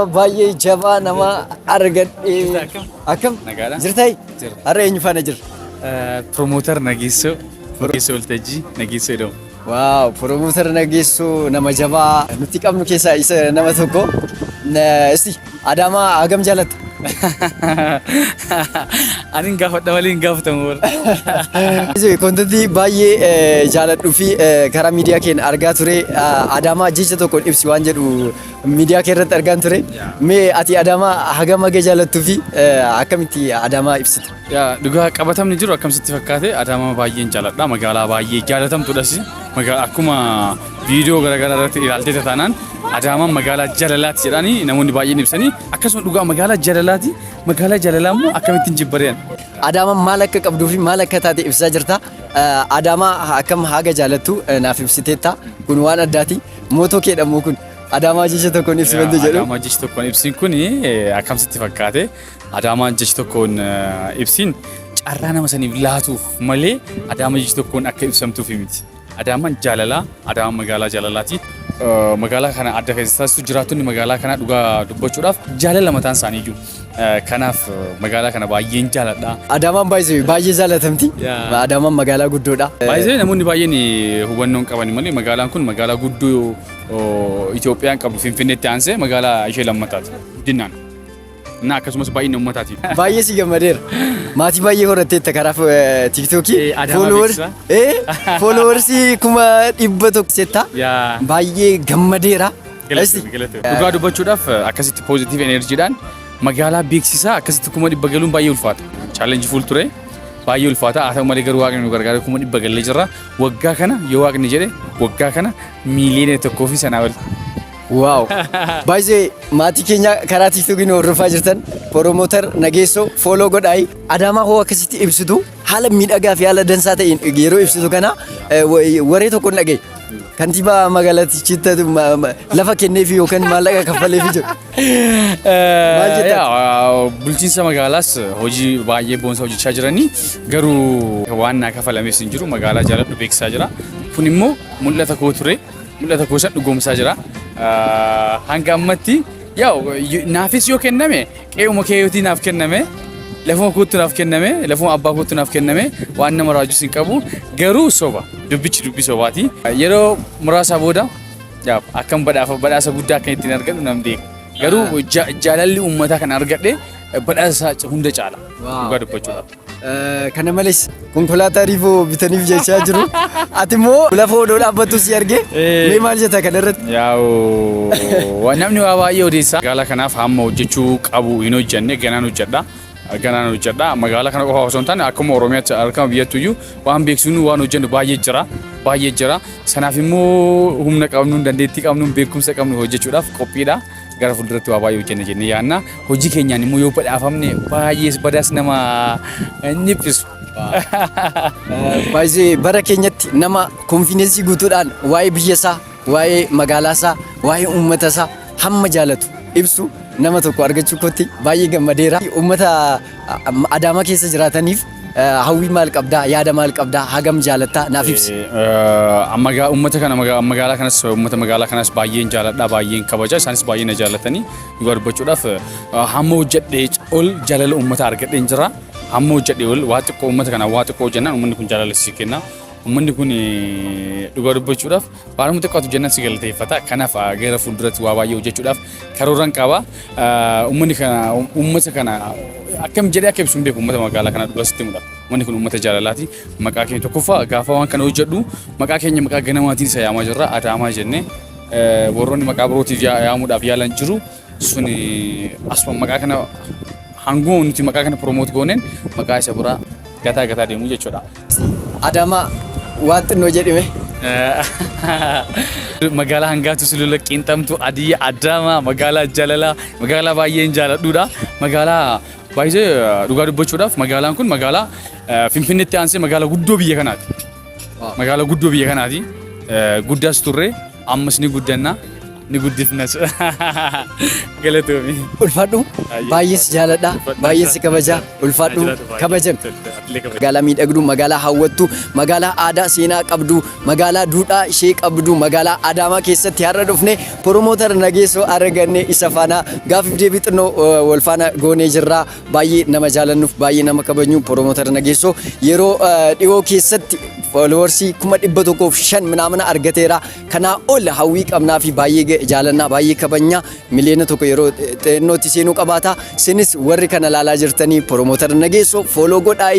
nama baay'ee jabaa nama argadhe. Akkam jirtai? Har'a eenyu faana jira? Promoter Nageessoo Waltajjii Nageessoo jedhamu. Waaw, promoter Nageessoo nama jabaa nuti qabnu keessaa isa nama tokko. Isti Adaamaa hagam jaalatta? Ani gaafadha malee hin gaafatamu. Kontentii baay'ee jaaladhuu fi karaa miidiyaa keenya argaa ture. Adaamaa jecha tokkoon ibsi waan jedhu miidiyaa kee irratti argaan ture. Mee ati Adaamaa hagam haga jaalattuu fi akkamitti Adaamaa ibsita? Dhugaa qabatamni jiru akkamitti fakkaate Adaamaa baay'een jaaladha. Magaalaa baay'ee jaalatamtuudhas. Akkuma viidiyoo garaagaraa irratti ilaaltee taanaan Adaamaan magaalaa jaalalaati jedhanii namoonni baay'een ibsanii akkasuma dhugaa magaalaa jaalalaati. Magaalaa jaalalaa immoo akkamittiin jibbareen? Adaamaan maal akka qabduu fi maal akka taate ibsaa jirta. Adaamaa akkam haga jaalattu naaf ibsiteetta. Kun waan addaati. Mootoo kee dhammoo kun Adaamaa jecha tokkoon ibsi wanti jedhu. Adaamaa jecha tokkoon ibsiin kun akkamitti fakkaate? Adaamaan jecha tokkoon ibsiin carraa nama saniif laatuuf malee Adaamaa jecha tokkoon akka ibsamtuuf miti. Adaamaan jaalalaa, Adaamaan magaalaa jaalalaati. Magaalaa kana adda keessatti jiraattonni magaalaa kana dhugaa dubbachuudhaaf jaalala mataan isaanii iyyuu. Kanaaf magaalaa kana baay'een jaaladha. Adaamaan baay'ee jaalatamti. Adaamaan magaalaa guddoodha. Baay'ee namoonni baay'een hubannoo qaban malee magaalaan kun magaalaa guddoo Itoophiyaan qabdu Finfinneetti aansee magaalaa ishee lammataati. Guddinaan. Na akkasumas baay'een uummataati. Baay'ee si gammadeera. Maatii baay'ee horatteetta karaa TikTokii. Followers kuma 100 setta. Baay'ee gammadeera. Dhugaa dubbachuudhaaf akkasitti positive enerjiidhaan magaalaa beeksisaa akkasitti kuma 100 galuun baay'ee ulfaata. Challenge fuul ture. Baay'ee ulfaata. Haa ta'u malee garuu waaqni nu gargaara kuma 100 gallee jirra. Waggaa kana yoo waaqni jedhe waggaa kana miiliyoona 1 fi sanaa ol. Waaw. Baay'ee maatii keenya karaa TikTokiin hordofaa jirtan promoter Nageessoo follow godhaa. Adaamaa hoo akkasitti ibsitu haala miidhagaa fi haala dansaa ta'een yeroo ibsitu kana waree tokkoon dhagaye. Kantiibaa magaalaatichitti lafa kenneefi yookaan maallaqa kaffaleefi jiru. Maal jettaa? Bulchiinsa magaalaas hojii baay'ee boonsaa hojjechaa jiranii garuu waan naa kaffalamees hin jiru magaalaa jaaladhu beeksisaa jira. Kun immoo mul'ata koo ture. Mul'ata koo san dhugoomsaa jira. Hanga ammatti naafis yoo kenname qe'uma keeyotii naaf kenname lafuma kootti naaf kenname lafuma abbaa kootti naaf kenname waan nama raajus hin qabu garuu soba dubbichi dubbii sobaati. Yeroo muraasa booda akkam badhaasa guddaa akka ittiin argadhu nan beeka. Garuu jaalalli uummataa kan argadhe badhaasa hunda caala. Dhugaa dubbachuudhaaf. Kana malees konkolaataa riifoo bitaniif jechaa jiru. Ati immoo lafa odoo dhaabbattu si arge. Mee maal jetta kana irratti? Namni waa baay'ee odeessa. Magaalaa kanaaf hamma hojjechuu qabu hin hojjenne ganaan hojjedha. Magaalaa kana qofa osoo hin taane akkuma Oromiyaatti akkuma biyyattuu iyyuu waan beeksisnu waan hojjennu baay'ee jira. Sanaaf immoo humna qabnu, dandeettii qabnu, beekumsa qabnu hojjechuudhaaf qophiidha. Gara fuulduratti waa baay'ee hojjenne jennee yaadna. Hojii keenyaan immoo yoo badhaafamne baay'ee badaas nama niphisu. Baay'ee bara keenyatti nama konfiidensii guutuudhaan waa'ee biyyasaa, waa'ee magaalaasaa, waa'ee uummatasaa hamma jaalatu ibsu nama tokko argachuu kootti baay'ee gammadeera. Uummata Adaamaa keessa jiraataniif hawwii maal qabdaa? Yaada maal qabdaa? Hagam jaalattaa? Naaf ibsi. Uummata kana magaalaa kanas baay'een jaaladha, baay'een kabaja. Isaanis baay'ee na jaalatanii dhugaa dubbachuudhaaf hamma hojjedhee ol jaalala uummataa argadheen jira. Hamma hojjedhee ol waa xiqqoo uummata kana waa xiqqoo hojjennaan uummanni kun jaalala si kenna. Uummanni kun dhugaa dubbachuudhaaf baaramu xiqqaatu jennaan si galateeffata. Kanaaf gara fuulduratti waa baay'ee hojjechuudhaaf karooraan qaba. Uummata kana akkam jedhee akka ibsu hin beeku uummata magaalaa kana dhugaa sitti mul'ata. Uummanni kun uummata jaalalaati. Maqaa keenya tokkoffaa gaafa waan kana hojjedhu maqaa keenya maqaa ganamaatiin isa yaamaa jirra. Adaamaa jennee warroonni maqaa birootiif yaamuudhaaf yaalan jiru. Sun asuma maqaa kana hanguma nuti maqaa kana promoot gooneen maqaa isa biraa gataa deemuu jechuudha. Adaamaa waan xinnoo jedhime. Magaalaa hangaatu sulula qiinxamtu adiyya Adaamaa magaalaa jaalalaa magaalaa baay'een jaaladhuudha. Magaalaa baay'ee dhugaa dubbachuudhaaf magaalaan kun magaalaa Finfinneetti aansee magaalaa guddoo biyya kanaati. Magaalaa guddoo biyya kanaati. Guddaas turre ammas ni guddanna. ni guddifnas. Galatoomi. Ulfaadhu baay'ees jaaladha baay'ees kabaja ulfaadhu kabajan magaalaa miidhagduu magaalaa hawwattu magaalaa aadaa seenaa qabdu magaalaa duudhaa ishee qabdu magaalaa Adaamaa keessatti har'a dhufne Promooter Nageessoo arganne isa faana gaaffii deebii xinnoo wal faana goonee jirra baay'ee nama jaalannuuf baay'ee nama kabajnu Promooter Nageessoo yeroo dhiyoo keessatti followers 105 ምናምን argateera kana ol hawwii qabnaa fi baay'ee jaalannaa baay'ee kabajna miliyoona tokko yeroo xinnootti seenuu qabaata sinis warri kana laalaa jirtanii Promooter Nageessoo follow godhaa